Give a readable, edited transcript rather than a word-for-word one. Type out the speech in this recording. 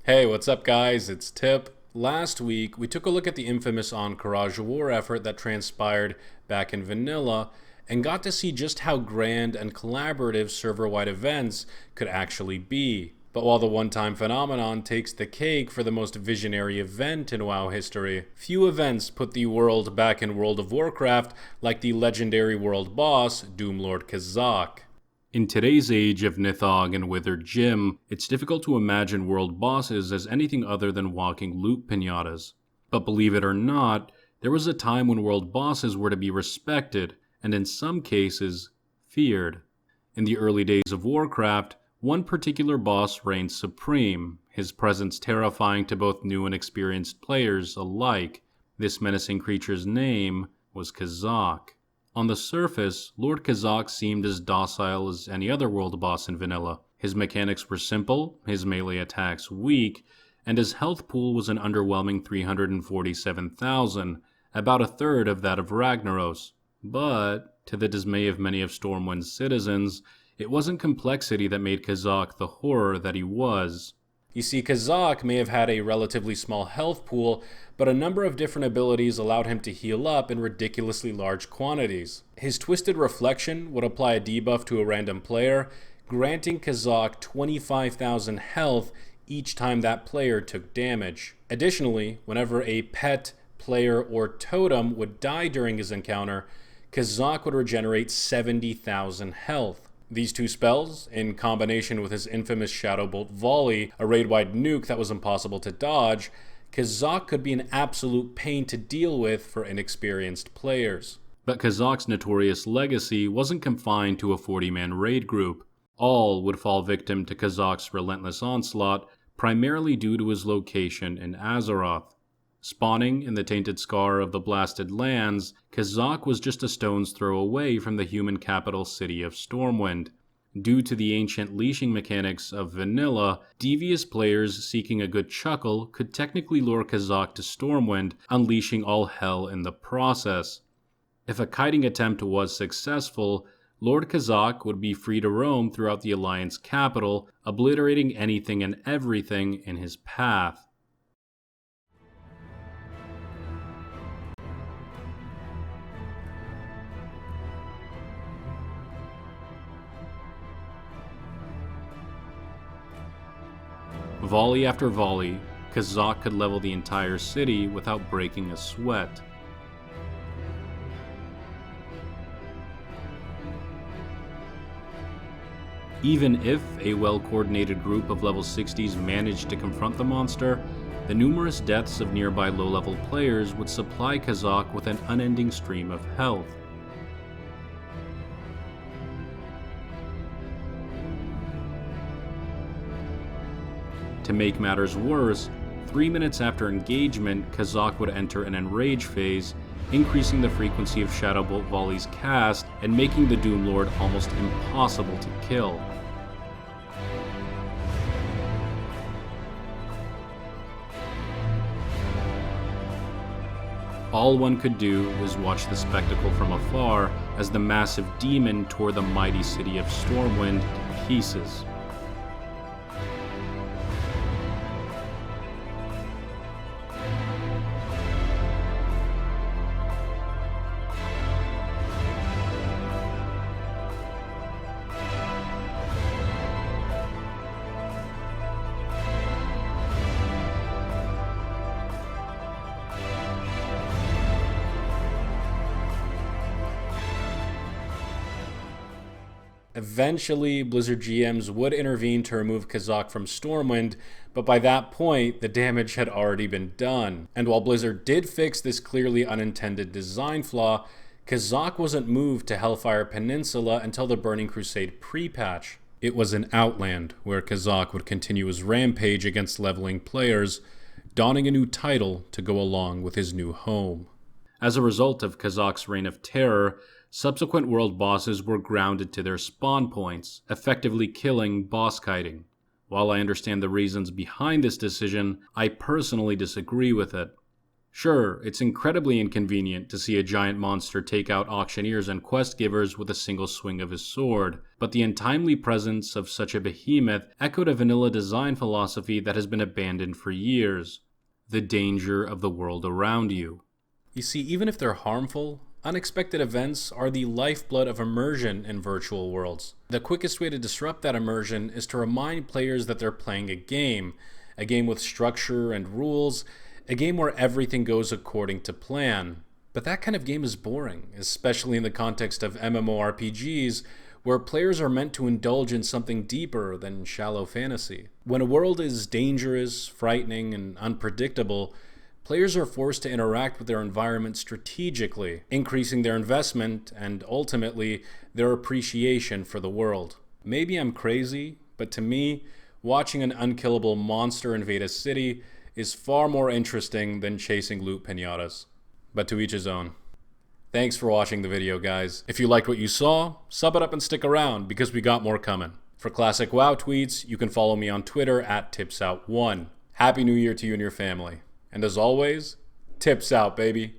Hey, what's up, guys? It's Tip. Last week, we took a look at the infamous Encourage War effort that transpired back in Vanilla and got to see just how grand and collaborative server-wide events could actually be. But while the one-time phenomenon takes the cake for the most visionary event in WoW history, few events put the world back in World of Warcraft like the legendary world boss, Doomlord Kazzak. In today's age of Nithog and Withered Jim, it's difficult to imagine world bosses as anything other than walking loot pinatas. But believe it or not, there was a time when world bosses were to be respected, and in some cases, feared. In the early days of Warcraft, one particular boss reigned supreme, his presence terrifying to both new and experienced players alike. This menacing creature's name was Kazzak. On the surface, Lord Kazzak seemed as docile as any other world boss in vanilla. His mechanics were simple, his melee attacks weak, and his health pool was an underwhelming 347,000, about a third of that of Ragnaros. But, to the dismay of many of Stormwind's citizens, it wasn't complexity that made Kazzak the horror that he was. You see, Kazzak may have had a relatively small health pool, but a number of different abilities allowed him to heal up in ridiculously large quantities. His Twisted Reflection would apply a debuff to a random player, granting Kazzak 25,000 health each time that player took damage. Additionally, whenever a pet, player, or totem would die during his encounter, Kazzak would regenerate 70,000 health. These two spells, in combination with his infamous Shadow Bolt volley, a raid-wide nuke that was impossible to dodge, Kazzak could be an absolute pain to deal with for inexperienced players. But Kazzak's notorious legacy wasn't confined to a 40-man raid group. All would fall victim to Kazzak's relentless onslaught, primarily due to his location in Azeroth. Spawning in the tainted scar of the Blasted Lands, Kazzak was just a stone's throw away from the human capital city of Stormwind. Due to the ancient leashing mechanics of vanilla, devious players seeking a good chuckle could technically lure Kazzak to Stormwind, unleashing all hell in the process. If a kiting attempt was successful, Lord Kazzak would be free to roam throughout the Alliance capital, obliterating anything and everything in his path. Volley after volley, Kazzak could level the entire city without breaking a sweat. Even if a well-coordinated group of level 60s managed to confront the monster, the numerous deaths of nearby low-level players would supply Kazzak with an unending stream of health. To make matters worse, 3 minutes after engagement, Kazzak would enter an enrage phase, increasing the frequency of Shadow Bolt volleys cast and making the Doomlord almost impossible to kill. All one could do was watch the spectacle from afar as the massive demon tore the mighty city of Stormwind to pieces. Eventually, Blizzard GMs would intervene to remove Kazzak from Stormwind, but by that point, the damage had already been done. And while Blizzard did fix this clearly unintended design flaw, Kazzak wasn't moved to Hellfire Peninsula until the Burning Crusade pre-patch. It was in Outland, where Kazzak would continue his rampage against leveling players, donning a new title to go along with his new home. As a result of Kazzak's reign of terror, subsequent world bosses were grounded to their spawn points, effectively killing boss kiting. While I understand the reasons behind this decision, I personally disagree with it. Sure, it's incredibly inconvenient to see a giant monster take out auctioneers and quest givers with a single swing of his sword, but the untimely presence of such a behemoth echoed a vanilla design philosophy that has been abandoned for years: the danger of the world around you. You see, even if they're harmful, unexpected events are the lifeblood of immersion in virtual worlds. The quickest way to disrupt that immersion is to remind players that they're playing a game with structure and rules, a game where everything goes according to plan. But that kind of game is boring, especially in the context of MMORPGs, where players are meant to indulge in something deeper than shallow fantasy. When a world is dangerous, frightening, and unpredictable, players are forced to interact with their environment strategically, increasing their investment and, ultimately, their appreciation for the world. Maybe I'm crazy, but to me, watching an unkillable monster invade a city is far more interesting than chasing loot pinatas. But to each his own. Thanks for watching the video, guys. If you liked what you saw, sub it up and stick around, because we got more coming. For classic WoW tweets, you can follow me on Twitter at tipsout1. Happy New Year to you and your family. And as always, tips out, baby.